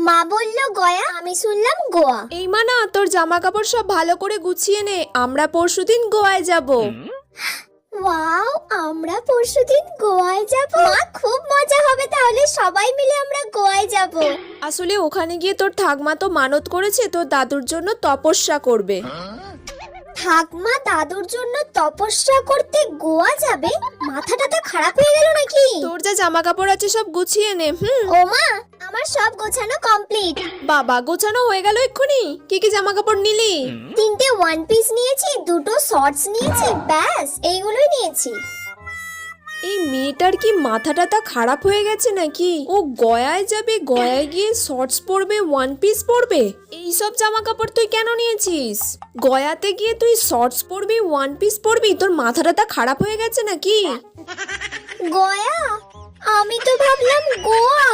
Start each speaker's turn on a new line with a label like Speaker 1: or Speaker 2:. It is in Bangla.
Speaker 1: মা বললো গয়া, আমি শুনলাম গোয়া।
Speaker 2: এই মানা, তোর জামা কাপড় সব ভালো করে গুছিয়ে নে, আমরা পরশুদিন গোয়ায় যাব।
Speaker 1: ওয়াও, আমরা পরশুদিন গোয়ায় যাব। মা, খুব মজা হবে তাহলে, সবাই মিলে আমরা গোয়ায় যাব।
Speaker 2: আসলে ওখানে গিয়ে তোর ঠাকমা তো মানত করেছে তোর দাদুর জন্য তপস্যা করবে।
Speaker 1: ঠাকমা দাদুর জন্য তপস্যা করতে গোয়া যাবে? মাথাটা তো খারাপ হয়ে গেল নাকি?
Speaker 2: তোর যা জামা কাপড় আছে সব গুছিয়ে নে।
Speaker 1: ও মা, আমার সব গোছানো কমপ্লিট।
Speaker 2: বাবা, গোছানো হয়ে গেল এক্ষুনি? কি কি জামা কাপড় নিলি?
Speaker 1: 3টে ওয়ান পিস নিয়েছি, 2টো শর্টস নিয়েছি, ব্যাস এইগুলোই নিয়েছি।
Speaker 2: এই মেয়েটার কি মাথাটা তা খারাপ হয়ে গেছে নাকি? ও গয়ায় যাবে, গয়ায় গিয়ে শর্টস পরবে, ওয়ান পিস পরবে। এইসব জামা কাপড় তুই কেন নিয়েছিস? গয়াতে গিয়ে তুই শর্টস পরবি, ওয়ান পিস পরবি? তোর মাথাটা তা খারাপ হয়ে গেছে নাকি?
Speaker 1: গয়া? আমি তো ভাবলাম গোয়া।